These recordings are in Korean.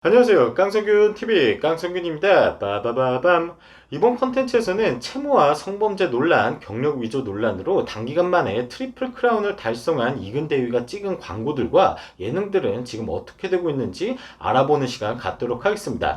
안녕하세요. 깡성균TV 깡성균입니다. 빠바바밤. 이번 컨텐츠에서는 채무와 성범죄 논란, 경력 위조 논란으로 단기간 만에 트리플 크라운을 달성한 이근대위가 찍은 광고들과 예능들은 지금 어떻게 되고 있는지 알아보는 시간 갖도록 하겠습니다.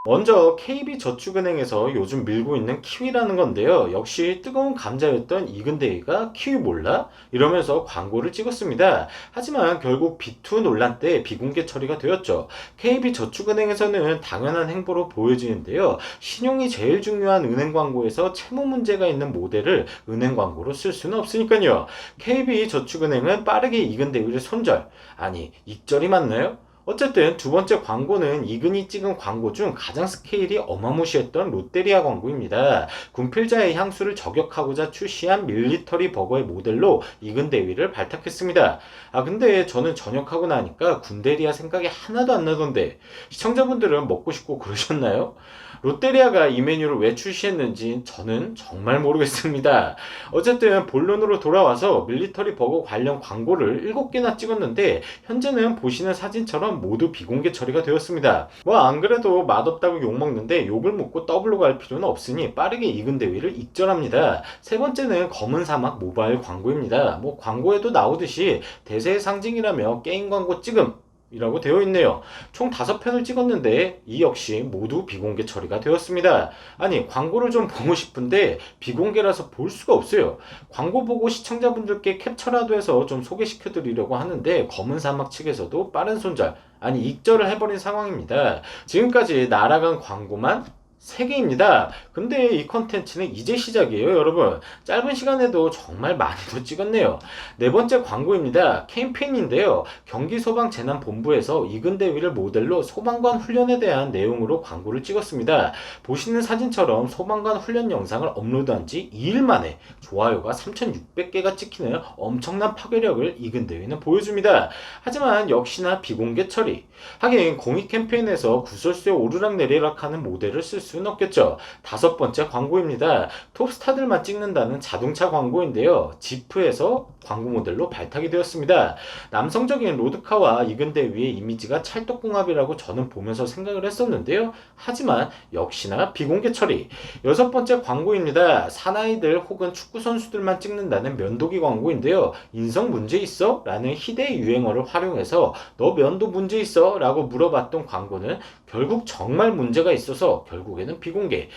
먼저 KB저축은행에서 요즘 밀고 있는 키위라는 건데요. 역시 뜨거운 감자였던 이근대위가 키위 몰라? 이러면서 광고를 찍었습니다. 하지만 결국 B2 논란 때 비공개 처리가 되었죠. KB저축은행에서는 당연한 행보로 보여지는데요. 신용이 제일 중요한 은행 광고에서 채무 문제가 있는 모델을 은행 광고로 쓸 수는 없으니까요. KB저축은행은 빠르게 이근대위를 손절, 아니 익절이 맞나요? 어쨌든 두 번째 광고는 이근이 찍은 광고 중 가장 스케일이 어마무시했던 롯데리아 광고입니다. 군필자의 향수를 저격하고자 출시한 밀리터리 버거의 모델로 이근 대위를 발탁했습니다. 근데 저는 전역하고 나니까 군대리아 생각이 하나도 안 나던데 시청자분들은 먹고 싶고 그러셨나요? 롯데리아가 이 메뉴를 왜 출시했는지 저는 정말 모르겠습니다. 어쨌든 본론으로 돌아와서 밀리터리 버거 관련 광고를 7개나 찍었는데 현재는 보시는 사진처럼 모두 비공개 처리가 되었습니다. 안 그래도 맛없다고 욕먹는데 욕을 먹고 더블로 갈 필요는 없으니 빠르게 익은 대위를 익절합니다. 세 번째는 검은 사막 모바일 광고입니다. 광고에도 나오듯이 대세의 상징이라며 게임 광고 찍음 이라고 되어 있네요. 총 5편을 찍었는데 이 역시 모두 비공개 처리가 되었습니다. 아니 광고를 좀 보고 싶은데 비공개라서 볼 수가 없어요. 광고 보고 시청자분들께 캡처라도 해서 좀 소개시켜 드리려고 하는데 검은 사막 측에서도 빠른 손절, 아니 익절을 해버린 상황입니다. 지금까지 날아간 광고만 3개입니다. 근데 이 컨텐츠는 이제 시작이에요, 여러분. 짧은 시간에도 정말 많이도 찍었네요. 네 번째 광고입니다. 캠페인인데요. 경기소방재난본부에서 이근대위를 모델로 소방관 훈련에 대한 내용으로 광고를 찍었습니다. 보시는 사진처럼 소방관 훈련 영상을 업로드한 지 2일 만에 좋아요가 3,600개가 찍히는 엄청난 파괴력을 이근대위는 보여줍니다. 하지만 역시나 비공개 처리. 하긴 공익 캠페인에서 구설수에 오르락내리락 하는 모델을 쓸 수는 없겠죠. 5번째 광고입니다. 톱스타들만 찍는다는 자동차 광고인데요. 지프에서 광고 모델로 발탁이 되었습니다. 남성적인 로드카와 이근대위의 이미지가 찰떡궁합이라고 저는 보면서 생각을 했었는데요. 하지만 역시나 비공개 처리. 6번째 광고입니다. 사나이들 혹은 축구선수들만 찍는다는 면도기 광고인데요. 인성 문제 있어? 라는 희대의 유행어를 활용해서 너 면도 문제 있어? 라고 물어봤던 광고는 결국 정말 문제가 있어서 결국에는 비공개.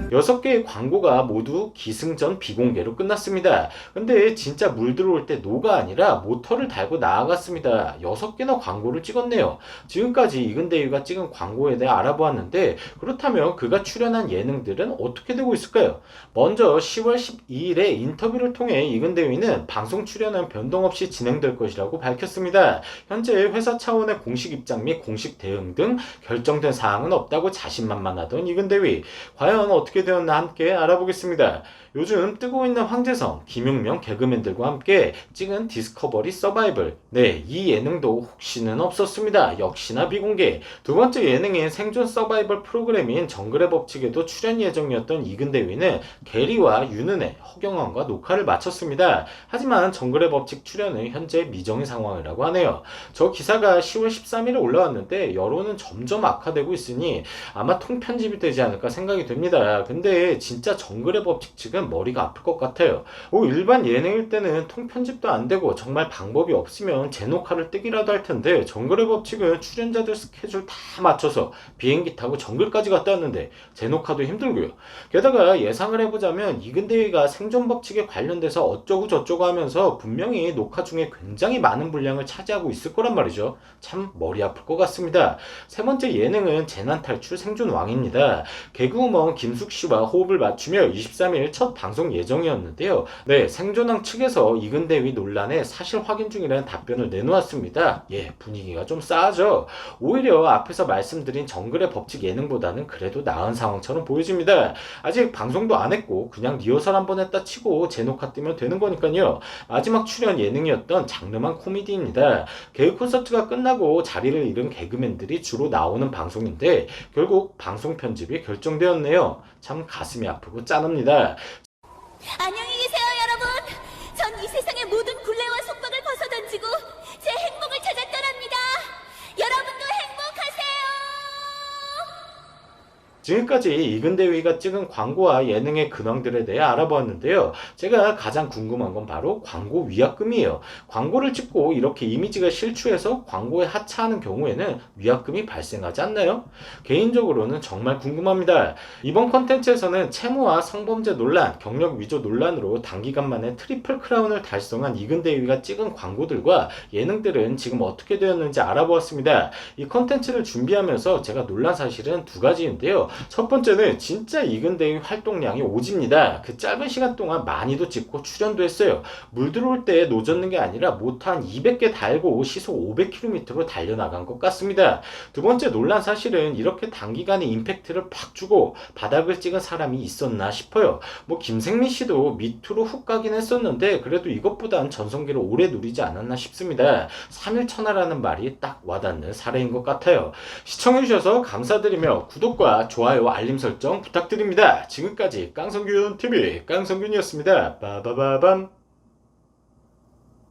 6개의 광고가 모두 기승전 비공개로 끝났습니다. 근데 진짜 물 들어올 때 노가 아니라 모터를 달고 나아갔습니다. 6개나 광고를 찍었네요. 지금까지 이근대위가 찍은 광고에 대해 알아보았는데 그렇다면 그가 출연한 예능들은 어떻게 되고 있을까요? 먼저 10월 12일에 인터뷰를 통해 이근대위는 방송 출연은 변동 없이 진행될 것이라고 밝혔습니다. 현재 회사 차원의 공식 입장 및 공식 대응 등 결정된 사항은 없다고 자신만만하던 이근대위. 과연 어떻게 되었나 함께 알아보겠습니다. 요즘 뜨고 있는 황재성, 김용명 개그맨들과 함께 찍은 디스커버리 서바이벌. 네, 이 예능도 혹시는 없었습니다. 역시나 비공개. 두 번째 예능인 생존 서바이벌 프로그램인 정글의 법칙에도 출연 예정이었던 이근대위는 게리와 윤은혜, 허경환과 녹화를 마쳤습니다. 하지만 정글의 법칙 출연은 현재 미정의 상황이라고 하네요. 저 기사가 10월 13일에 올라왔는데 여론은 점점 악화되고 있으니 아마 통편집이 되지 않을까 생각이 됩니다. 근데 진짜 정글의 법칙 측은 머리가 아플 것 같아요. 일반 예능일 때는 통편집도 안 되고 정말 방법이 없으면 제녹화를 뜨기라도 할 텐데 정글의 법칙은 출연자들 스케줄 다 맞춰서 비행기 타고 정글까지 갔다 왔는데 제녹화도 힘들고요. 게다가 예상을 해보자면 이근대위가 생존 법칙에 관련돼서 어쩌고 저쩌고 하면서 분명히 녹화 중에 굉장히 많은 분량을 차지하고 있을 거란 말이죠. 참 머리 아플 것 같습니다. 세 번째 예능은 재난탈출 생존왕입니다. 개그우먼 김숙 씨와 호흡을 맞추며 23일 첫 방송 예정이었는데요. 네, 생존왕 측에서 이근대위 논란에 사실 확인 중이라는 답변을 내놓았습니다. 분위기가 좀 싸하죠. 오히려 앞에서 말씀드린 정글의 법칙 예능보다는 그래도 나은 상황처럼 보여집니다. 아직 방송도 안 했고 그냥 리허설 한번 했다 치고 제녹화 뜨면 되는 거니까요. 마지막 출연 예능이었던 장르만 코미디입니다. 개그 콘서트가 끝나고 자리를 잃은 개그맨들이 주로 나오는 방송인데 결국 방송 편집이 결정되었네요. 자, 참 가슴이 아프고 짠합니다. 안녕히 계세요, 여러분. 전 이 세상의 모든 굴레와 속박을 벗어던지고 제 행복을 찾아 떠납니다. 여러분도 행복하세요. 지금까지 이근대위가 찍은 광고와 예능의 근황들에 대해 알아보았는데요. 제가 가장 궁금한 건 바로 광고 위약금이에요. 광고를 찍고 이렇게 이미지가 실추해서 광고에 하차하는 경우에는 위약금이 발생하지 않나요? 개인적으로는 정말 궁금합니다. 이번 컨텐츠에서는 채무와 성범죄 논란, 경력 위조 논란으로 단기간 만에 트리플 크라운을 달성한 이근대위가 찍은 광고들과 예능들은 지금 어떻게 되었는지 알아보았습니다. 이 컨텐츠를 준비하면서 제가 놀란 사실은 두 가지인데요. 첫 번째는 진짜 이근대위 활동량이 오집니다. 그 짧은 시간 동안 많이도 찍고 출연도 했어요. 물 들어올 때 노젓는 게 아니라 모터 200개 달고 시속 500km로 달려나간 것 같습니다. 두 번째 놀란 사실은 이렇게 단기간에 임팩트를 팍 주고 바닥을 찍은 사람이 있었나 싶어요. 김생민 씨도 미투로 훅 가긴 했었는데 그래도 이것보단 전성기를 오래 누리지 않았나 싶습니다. 3일 천하라는 말이 딱 와닿는 사례인 것 같아요. 시청해주셔서 감사드리며 구독과 좋아요, 알림 설정 부탁드립니다. 지금까지 깡성균TV 깡성균이었습니다. 빠바바밤.